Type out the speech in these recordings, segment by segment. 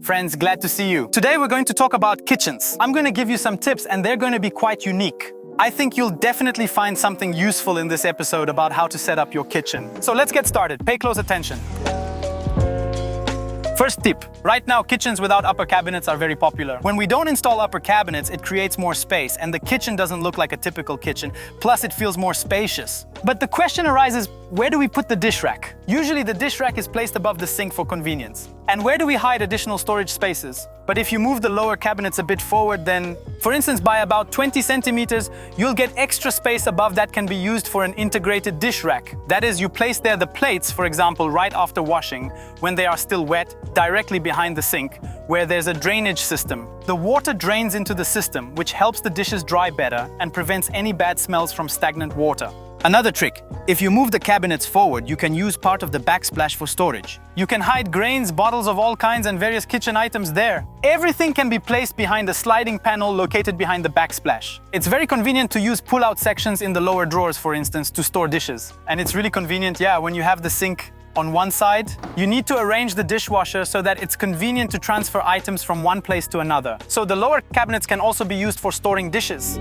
Friends, glad to see you. Today we're going to talk about kitchens. I'm going to give you some tips and they're going to be quite unique. I think you'll definitely find something useful in this episode about how to set up your kitchen. So let's get started. Pay close attention. First tip. Right now, kitchens without upper cabinets are very popular. When we don't install upper cabinets, it creates more space and the kitchen doesn't look like a typical kitchen. Plus, it feels more spacious. But the question arises, where do we put the dish rack? Usually the dish rack is placed above the sink for convenience. And where do we hide additional storage spaces? But if you move the lower cabinets a bit forward, then, for instance, by about 20 centimeters, you'll get extra space above that can be used for an integrated dish rack. That is, you place there the plates, for example, right after washing, when they are still wet, directly behind the sink, where there's a drainage system. The water drains into the system, which helps the dishes dry better and prevents any bad smells from stagnant water. Another trick, if you move the cabinets forward, you can use part of the backsplash for storage. You can hide grains, bottles of all kinds, and various kitchen items there. Everything can be placed behind a sliding panel located behind the backsplash. It's very convenient to use pull-out sections in the lower drawers, for instance, to store dishes. And it's really convenient, when you have the sink on one side, you need to arrange the dishwasher so that it's convenient to transfer items from one place to another. So the lower cabinets can also be used for storing dishes.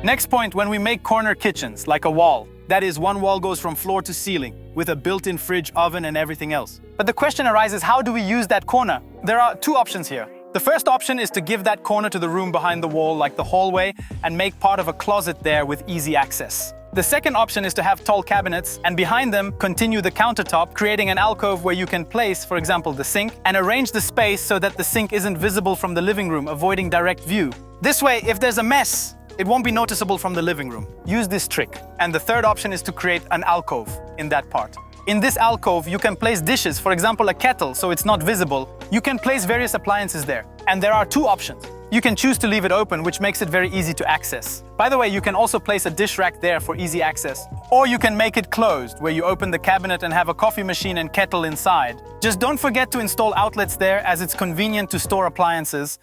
Next point, when we make corner kitchens, like a wall, that is, one wall goes from floor to ceiling, with a built-in fridge, oven, and everything else. But the question arises, how do we use that corner? There are two options here. The first option is to give that corner to the room behind the wall, like the hallway, and make part of a closet there with easy access. The second option is to have tall cabinets, and behind them, continue the countertop, creating an alcove where you can place, for example, the sink, and arrange the space so that the sink isn't visible from the living room, avoiding direct view. This way, if there's a mess, it won't be noticeable from the living room. Use this trick. And the third option is to create an alcove in that part. In this alcove, you can place dishes, for example, a kettle, so it's not visible. You can place various appliances there. And there are two options. You can choose to leave it open, which makes it very easy to access. By the way, you can also place a dish rack there for easy access. Or you can make it closed, where you open the cabinet and have a coffee machine and kettle inside. Just don't forget to install outlets there, as it's convenient to store appliances.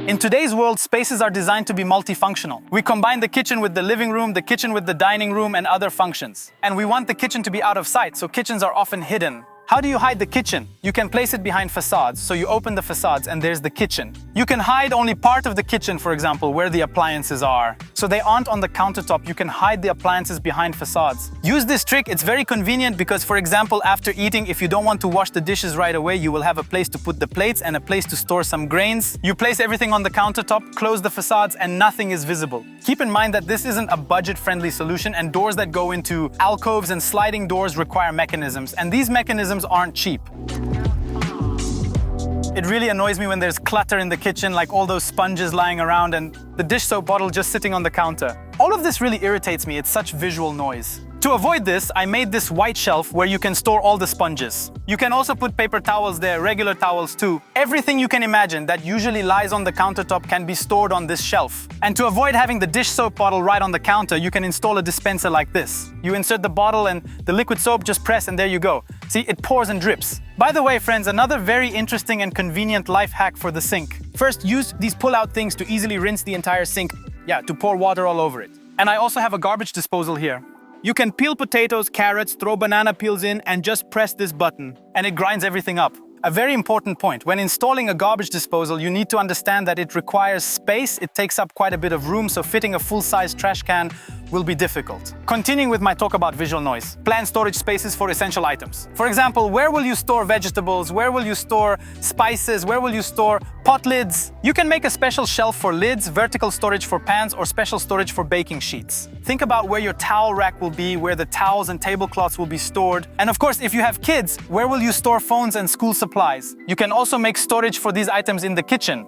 In today's world, spaces are designed to be multifunctional. We combine the kitchen with the living room, the kitchen with the dining room, and other functions. And we want the kitchen to be out of sight, so kitchens are often hidden. How do you hide the kitchen? You can place it behind facades, so you open the facades and there's the kitchen. You can hide only part of the kitchen, for example, where the appliances are. So they aren't on the countertop, you can hide the appliances behind facades. Use this trick, it's very convenient because, for example, after eating, if you don't want to wash the dishes right away, you will have a place to put the plates and a place to store some grains. You place everything on the countertop, close the facades, and nothing is visible. Keep in mind that this isn't a budget-friendly solution, and doors that go into alcoves and sliding doors require mechanisms, and these mechanisms aren't cheap. It really annoys me when there's clutter in the kitchen, like all those sponges lying around and the dish soap bottle just sitting on the counter. All of this really irritates me, it's such visual noise. To avoid this, I made this white shelf where you can store all the sponges. You can also put paper towels there, regular towels too. Everything you can imagine that usually lies on the countertop can be stored on this shelf. And to avoid having the dish soap bottle right on the counter, you can install a dispenser like this. You insert the bottle and the liquid soap, just press and there you go. See, it pours and drips. By the way, friends, another very interesting and convenient life hack for the sink. First, use these pull-out things to easily rinse the entire sink. To pour water all over it. And I also have a garbage disposal here. You can peel potatoes, carrots, throw banana peels in, and just press this button, and it grinds everything up. A very important point, when installing a garbage disposal, you need to understand that it requires space, it takes up quite a bit of room, so fitting a full-size trash can will be difficult. Continuing with my talk about visual noise, plan storage spaces for essential items. For example, where will you store vegetables? Where will you store spices? Where will you store pot lids? You can make a special shelf for lids, vertical storage for pans, or special storage for baking sheets. Think about where your towel rack will be, where the towels and tablecloths will be stored. And of course, if you have kids, where will you store phones and school supplies? You can also make storage for these items in the kitchen.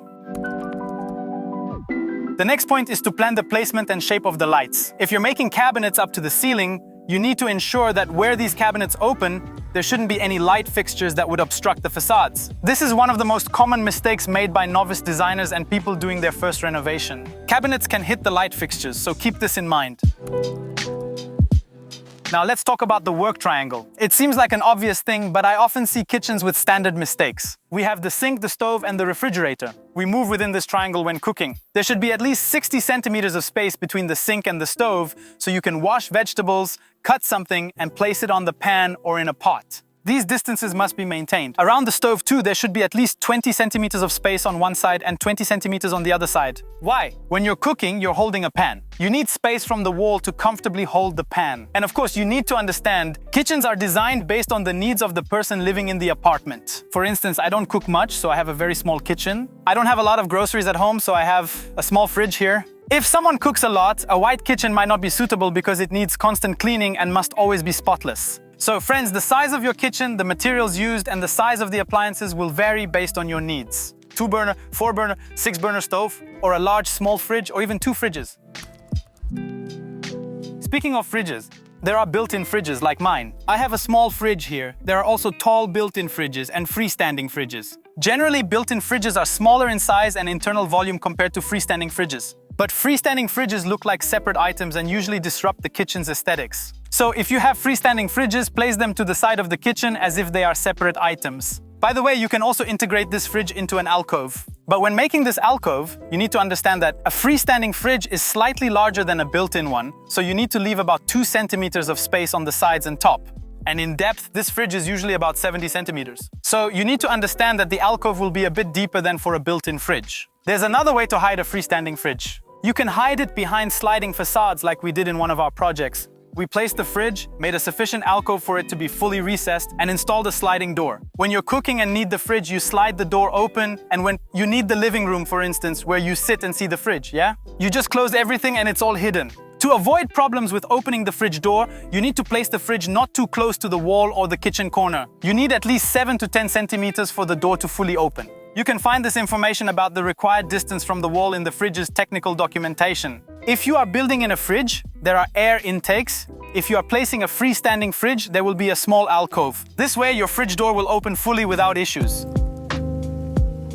The next point is to plan the placement and shape of the lights. If you're making cabinets up to the ceiling, you need to ensure that where these cabinets open, there shouldn't be any light fixtures that would obstruct the facades. This is one of the most common mistakes made by novice designers and people doing their first renovation. Cabinets can hit the light fixtures, so keep this in mind. Now let's talk about the work triangle. It seems like an obvious thing, but I often see kitchens with standard mistakes. We have the sink, the stove, and the refrigerator. We move within this triangle when cooking. There should be at least 60 centimeters of space between the sink and the stove, so you can wash vegetables, cut something, and place it on the pan or in a pot. These distances must be maintained. Around the stove too, there should be at least 20 centimeters of space on one side and 20 centimeters on the other side. Why? When you're cooking, you're holding a pan. You need space from the wall to comfortably hold the pan. And of course, you need to understand, kitchens are designed based on the needs of the person living in the apartment. For instance, I don't cook much, so I have a very small kitchen. I don't have a lot of groceries at home, so I have a small fridge here. If someone cooks a lot, a white kitchen might not be suitable because it needs constant cleaning and must always be spotless. So friends, the size of your kitchen, the materials used, and the size of the appliances will vary based on your needs. 2-burner, 4-burner, 6-burner stove, or a large small fridge, or even 2 fridges. Speaking of fridges, there are built-in fridges like mine. I have a small fridge here. There are also tall built-in fridges and freestanding fridges. Generally, built-in fridges are smaller in size and internal volume compared to freestanding fridges. But freestanding fridges look like separate items and usually disrupt the kitchen's aesthetics. So if you have freestanding fridges, place them to the side of the kitchen as if they are separate items. By the way, you can also integrate this fridge into an alcove. But when making this alcove, you need to understand that a freestanding fridge is slightly larger than a built-in one, so you need to leave about 2 centimeters of space on the sides and top. And in depth, this fridge is usually about 70 centimeters. So you need to understand that the alcove will be a bit deeper than for a built-in fridge. There's another way to hide a freestanding fridge. You can hide it behind sliding facades like we did in one of our projects. We placed the fridge, made a sufficient alcove for it to be fully recessed, and installed a sliding door. When you're cooking and need the fridge, you slide the door open, and when you need the living room, for instance, where you sit and see the fridge, yeah? You just close everything and it's all hidden. To avoid problems with opening the fridge door, you need to place the fridge not too close to the wall or the kitchen corner. You need at least 7 to 10 centimeters for the door to fully open. You can find this information about the required distance from the wall in the fridge's technical documentation. If you are building in a fridge, there are air intakes. If you are placing a freestanding fridge, there will be a small alcove. This way, your fridge door will open fully without issues.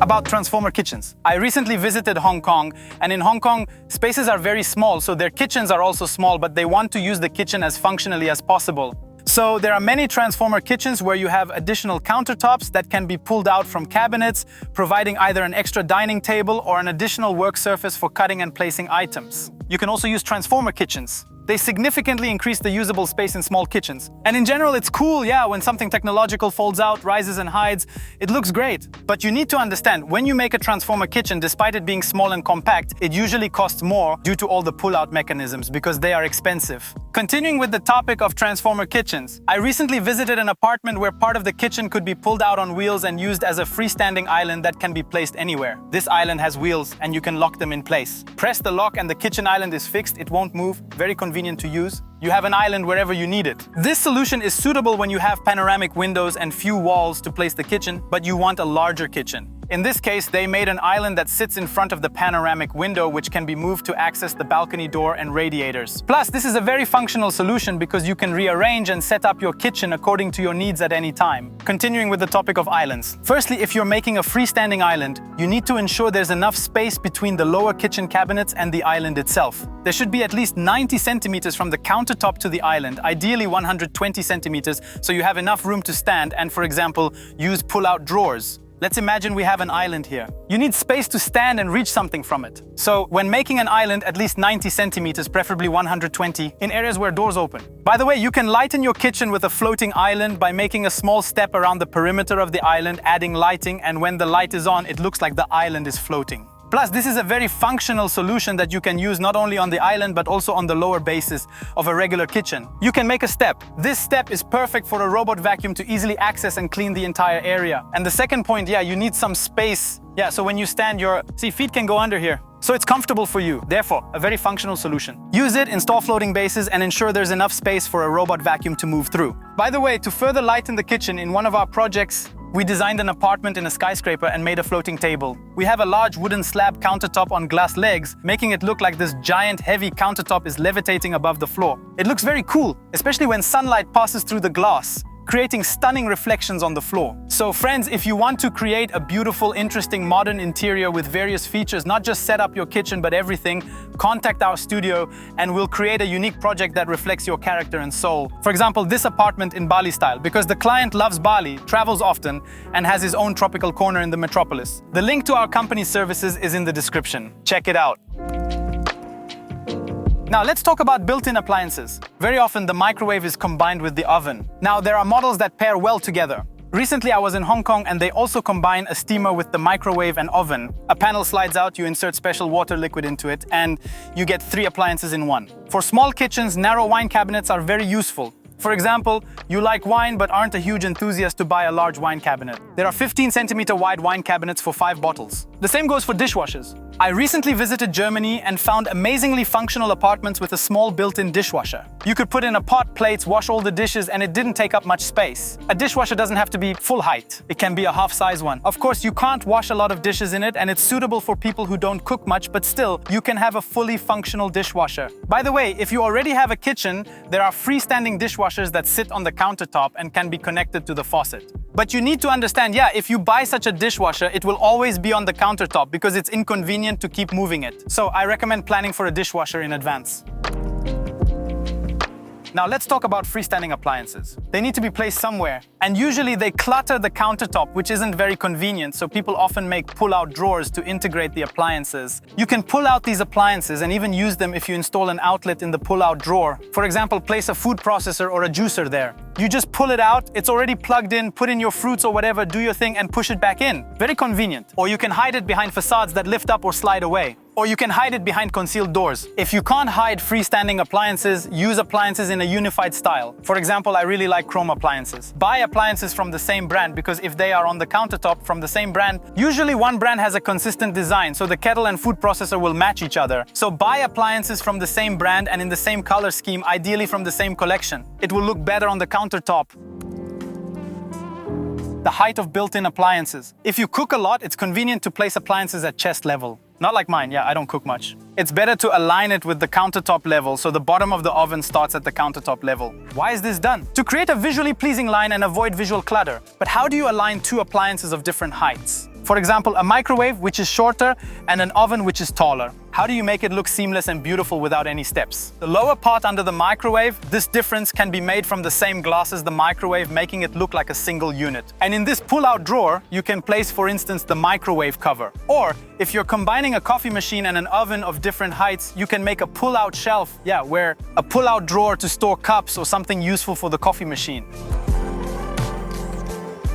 About transformer kitchens. I recently visited Hong Kong, and in Hong Kong, spaces are very small, so their kitchens are also small, but they want to use the kitchen as functionally as possible. So there are many transformer kitchens where you have additional countertops that can be pulled out from cabinets, providing either an extra dining table or an additional work surface for cutting and placing items. You can also use transformer kitchens. They significantly increase the usable space in small kitchens. And in general, it's cool, yeah, when something technological folds out, rises and hides, it looks great. But you need to understand, when you make a transformer kitchen, despite it being small and compact, it usually costs more due to all the pull-out mechanisms because they are expensive. Continuing with the topic of transformer kitchens, I recently visited an apartment where part of the kitchen could be pulled out on wheels and used as a freestanding island that can be placed anywhere. This island has wheels and you can lock them in place. Press the lock and the kitchen island is fixed, it won't move, very convenient to use. You have an island wherever you need it. This solution is suitable when you have panoramic windows and few walls to place the kitchen, but you want a larger kitchen. In this case, they made an island that sits in front of the panoramic window, which can be moved to access the balcony door and radiators. Plus, this is a very functional solution because you can rearrange and set up your kitchen according to your needs at any time. Continuing with the topic of islands. Firstly, if you're making a freestanding island, you need to ensure there's enough space between the lower kitchen cabinets and the island itself. There should be at least 90 centimeters from the countertop to the island, ideally 120 centimeters, so you have enough room to stand and, for example, use pull-out drawers. Let's imagine we have an island here. You need space to stand and reach something from it. So when making an island, at least 90 centimeters, preferably 120, in areas where doors open. By the way, you can lighten your kitchen with a floating island by making a small step around the perimeter of the island, adding lighting, and when the light is on, it looks like the island is floating. Plus, this is a very functional solution that you can use not only on the island, but also on the lower bases of a regular kitchen. You can make a step. This step is perfect for a robot vacuum to easily access and clean the entire area. And the second point, yeah, you need some space. Yeah, so when you stand, your feet can go under here. So it's comfortable for you. Therefore, a very functional solution. Use it, install floating bases, and ensure there's enough space for a robot vacuum to move through. By the way, to further lighten the kitchen, in one of our projects, we designed an apartment in a skyscraper and made a floating table. We have a large wooden slab countertop on glass legs, making it look like this giant heavy countertop is levitating above the floor. It looks very cool, especially when sunlight passes through the glass, creating stunning reflections on the floor. So friends, if you want to create a beautiful, interesting, modern interior with various features, not just set up your kitchen, but everything, contact our studio and we'll create a unique project that reflects your character and soul. For example, this apartment in Bali style, because the client loves Bali, travels often, and has his own tropical corner in the metropolis. The link to our company's services is in the description. Check it out. Now let's talk about built-in appliances. Very often the microwave is combined with the oven. Now there are models that pair well together. Recently I was in Hong Kong and they also combine a steamer with the microwave and oven. A panel slides out, you insert special water liquid into it, and you get 3 appliances in one. For small kitchens, narrow wine cabinets are very useful. For example, you like wine but aren't a huge enthusiast to buy a large wine cabinet. There are 15-centimeter wide wine cabinets for 5 bottles. The same goes for dishwashers. I recently visited Germany and found amazingly functional apartments with a small built-in dishwasher. You could put in a pot, plates, wash all the dishes, and it didn't take up much space. A dishwasher doesn't have to be full height. It can be a half-size one. Of course, you can't wash a lot of dishes in it, and it's suitable for people who don't cook much, but still, you can have a fully functional dishwasher. By the way, if you already have a kitchen, there are freestanding dishwashers that sit on the countertop and can be connected to the faucet. But you need to understand, if you buy such a dishwasher, it will always be on the countertop because it's inconvenient to keep moving it. So I recommend planning for a dishwasher in advance. Now let's talk about freestanding appliances. They need to be placed somewhere, and usually they clutter the countertop, which isn't very convenient, so people often make pull-out drawers to integrate the appliances. You can pull out these appliances and even use them if you install an outlet in the pull-out drawer. For example, place a food processor or a juicer there. You just pull it out, it's already plugged in, put in your fruits or whatever, do your thing and push it back in. Very convenient. Or you can hide it behind facades that lift up or slide away. Or you can hide it behind concealed doors. If you can't hide freestanding appliances, use appliances in a unified style. For example, I really like chrome appliances. Buy appliances from the same brand because if they are on the countertop from the same brand, usually one brand has a consistent design, so the kettle and food processor will match each other. So buy appliances from the same brand and in the same color scheme, ideally from the same collection. It will look better on the countertop. The height of built-in appliances. If you cook a lot, it's convenient to place appliances at chest level. Not like mine, I don't cook much. It's better to align it with the countertop level so the bottom of the oven starts at the countertop level. Why is this done? To create a visually pleasing line and avoid visual clutter. But how do you align 2 appliances of different heights? For example, a microwave which is shorter and an oven which is taller. How do you make it look seamless and beautiful without any steps? The lower part under the microwave, this difference can be made from the same glass as the microwave, making it look like a single unit. And in this pull-out drawer, you can place, for instance, the microwave cover. Or if you're combining a coffee machine and an oven of different heights, you can make a pull-out shelf, where a pull-out drawer to store cups or something useful for the coffee machine.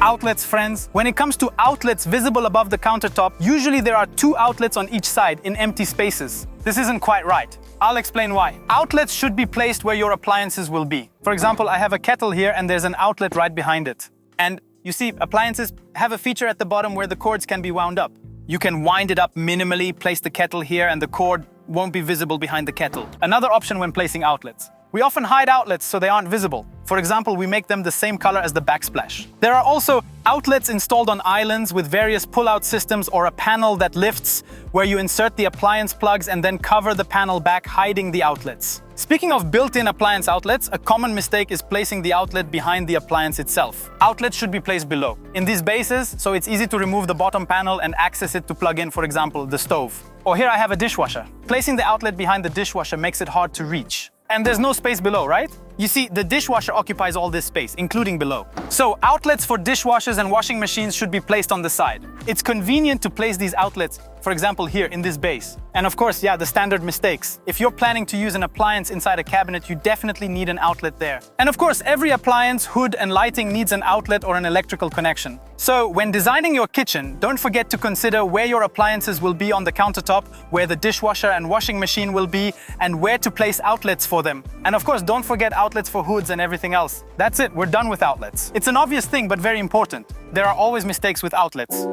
Outlets, friends. When it comes to outlets visible above the countertop, usually there are 2 outlets on each side in empty spaces. This isn't quite right. I'll explain why. Outlets should be placed where your appliances will be. For example, I have a kettle here and there's an outlet right behind it. And you see, appliances have a feature at the bottom where the cords can be wound up. You can wind it up minimally, place the kettle here, and the cord won't be visible behind the kettle. Another option when placing outlets. We often hide outlets so they aren't visible. For example, we make them the same color as the backsplash. There are also outlets installed on islands with various pull-out systems or a panel that lifts where you insert the appliance plugs and then cover the panel back, hiding the outlets. Speaking of built-in appliance outlets, a common mistake is placing the outlet behind the appliance itself. Outlets should be placed below, in these bases, so it's easy to remove the bottom panel and access it to plug in, for example, the stove. Or here I have a dishwasher. Placing the outlet behind the dishwasher makes it hard to reach. And there's no space below, right? You see, the dishwasher occupies all this space, including below. So outlets for dishwashers and washing machines should be placed on the side. It's convenient to place these outlets, for example, here in this base. And of course, the standard mistakes. If you're planning to use an appliance inside a cabinet, you definitely need an outlet there. And of course, every appliance, hood, and lighting needs an outlet or an electrical connection. So when designing your kitchen, don't forget to consider where your appliances will be on the countertop, where the dishwasher and washing machine will be, and where to place outlets for them. And of course, don't forget outlets for hoods and everything else. That's it, we're done with outlets. It's an obvious thing, but very important. There are always mistakes with outlets.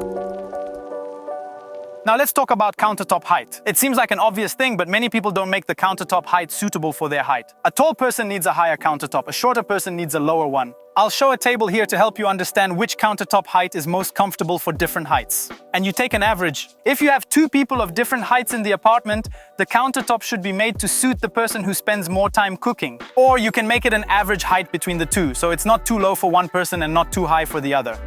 Now let's talk about countertop height. It seems like an obvious thing, but many people don't make the countertop height suitable for their height. A tall person needs a higher countertop, a shorter person needs a lower one. I'll show a table here to help you understand which countertop height is most comfortable for different heights. And you take an average. If you have 2 people of different heights in the apartment, the countertop should be made to suit the person who spends more time cooking. Or you can make it an average height between the 2, so it's not too low for one person and not too high for the other.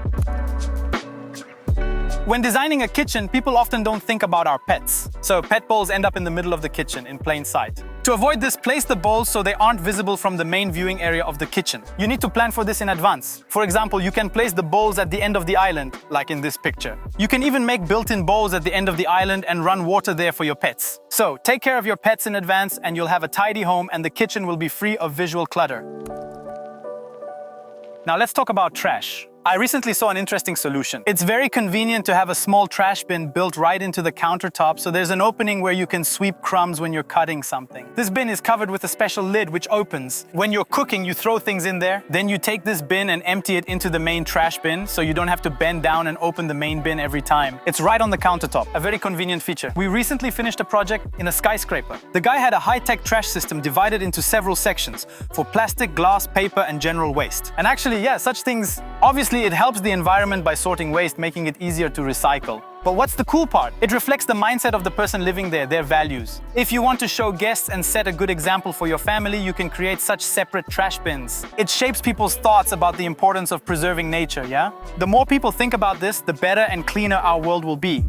When designing a kitchen, people often don't think about our pets. So pet bowls end up in the middle of the kitchen in plain sight. To avoid this, place the bowls so they aren't visible from the main viewing area of the kitchen. You need to plan for this in advance. For example, you can place the bowls at the end of the island, like in this picture. You can even make built-in bowls at the end of the island and run water there for your pets. So, take care of your pets in advance and you'll have a tidy home and the kitchen will be free of visual clutter. Now let's talk about trash. I recently saw an interesting solution. It's very convenient to have a small trash bin built right into the countertop, so there's an opening where you can sweep crumbs when you're cutting something. This bin is covered with a special lid which opens. When you're cooking, you throw things in there, then you take this bin and empty it into the main trash bin, so you don't have to bend down and open the main bin every time. It's right on the countertop, a very convenient feature. We recently finished a project in a skyscraper. The guy had a high-tech trash system divided into several sections for plastic, glass, paper, and general waste. And actually, yeah, such things, obviously it helps the environment by sorting waste, making it easier to recycle. But what's the cool part? It reflects the mindset of the person living there, their values. If you want to show guests and set a good example for your family, you can create such separate trash bins. It shapes people's thoughts about the importance of preserving nature, yeah? The more people think about this, the better and cleaner our world will be.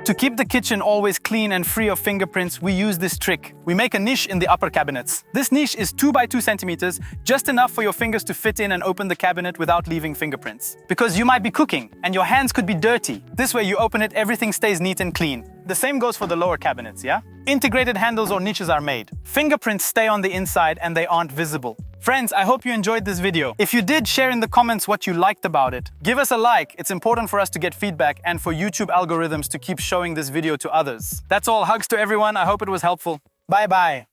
To keep the kitchen always clean and free of fingerprints, we use this trick. We make a niche in the upper cabinets. This niche is 2 by 2 centimeters, just enough for your fingers to fit in and open the cabinet without leaving fingerprints. Because you might be cooking, and your hands could be dirty. This way you open it, everything stays neat and clean. The same goes for the lower cabinets, yeah? Integrated handles or niches are made. Fingerprints stay on the inside and they aren't visible. Friends, I hope you enjoyed this video. If you did, share in the comments what you liked about it. Give us a like, it's important for us to get feedback and for YouTube algorithms to keep showing this video to others. That's all, hugs to everyone, I hope it was helpful. Bye bye.